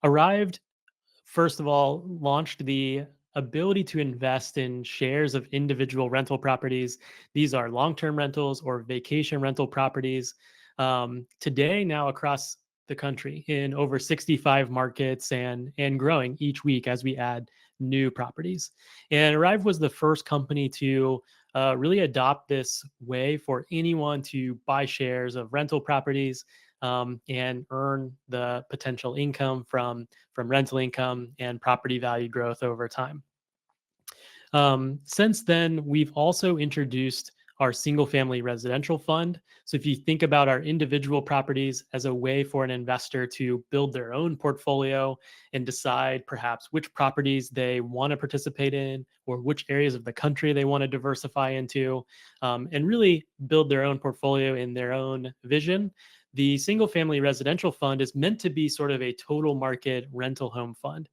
Arrived, first of all, launched the ability to invest in shares of individual rental properties. These are long-term rentals or vacation rental properties. Today, now across the country in over 65 markets and growing each week as we add new properties. And Arrive was the first company to really adopt this way for anyone to buy shares of rental properties and earn the potential income from rental income and property value growth over time. Since then, we've also introduced our single family residential fund. So if you think about our individual properties as a way for an investor to build their own portfolio and decide perhaps which properties they want to participate in or which areas of the country they want to diversify into, and really build their own portfolio in their own vision. The single family residential fund is meant to be sort of a total market rental home fund.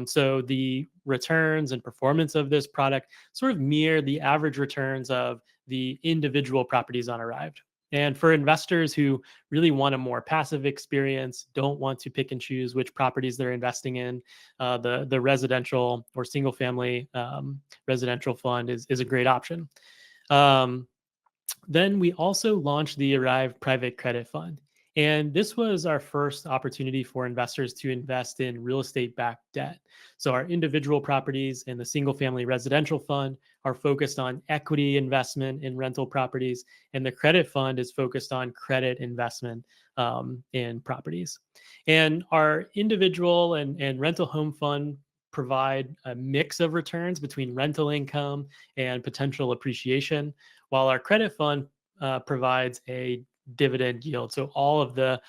So the returns and performance of this product sort of mirror the average returns of the individual properties on Arrived. And for investors who really want a more passive experience, don't want to pick and choose which properties they're investing in, the residential or single family residential fund is a great option. Um, then we also launched the Arrive Private Credit Fund. And this was our first opportunity for investors to invest in real estate backed debt. So, our individual properties in the single family residential fund are focused on equity investment in rental properties, and the credit fund is focused on credit investment in properties. And our individual and rental home fund provide a mix of returns between rental income and potential appreciation, while our credit fund provides a dividend yield. So all of the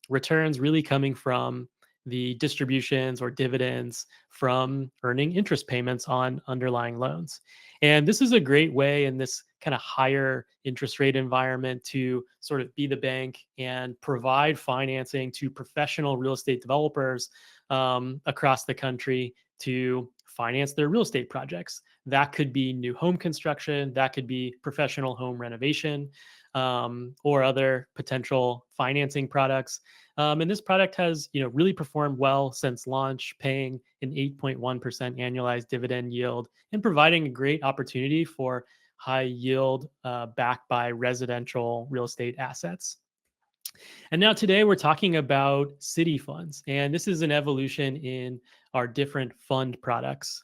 returns really coming from the distributions or dividends from earning interest payments on underlying loans. And this is a great way in this kind of higher interest rate environment to sort of be the bank and provide financing to professional real estate developers across the country to finance their real estate projects. That could be new home construction, that could be professional home renovation, or other potential financing products. And this product has, really performed well since launch, paying an 8.1% annualized dividend yield and providing a great opportunity for high yield backed by residential real estate assets. And now today we're talking about city funds, and this is an evolution in our different fund products.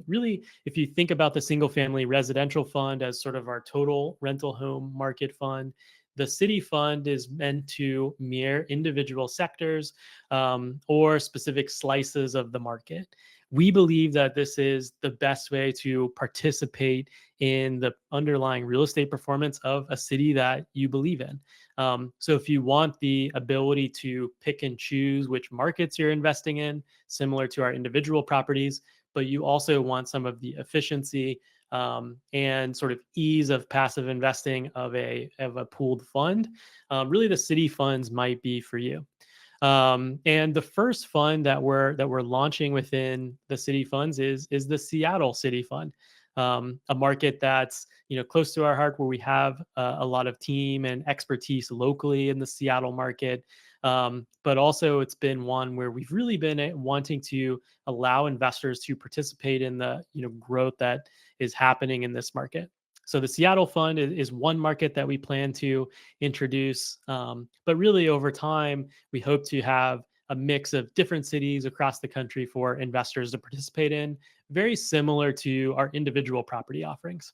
Really, if you think about the single family residential fund as sort of our total rental home market fund, the city fund is meant to mirror individual sectors or specific slices of the market. We believe that this is the best way to participate in the underlying real estate performance of a city that you believe in. So if you want the ability to pick and choose which markets you're investing in, similar to our individual properties, but you also want some of the efficiency and sort of ease of passive investing of a pooled fund, really the city funds might be for you. And the first fund that we're launching within the city funds is the Seattle City Fund, a market that's close to our heart, where we have a lot of team and expertise locally in the Seattle market. But also, it's been one where we've really been wanting to allow investors to participate in the growth that is happening in this market. So the Seattle Fund is one market that we plan to introduce. But really, over time, we hope to have a mix of different cities across the country for investors to participate in, very similar to our individual property offerings.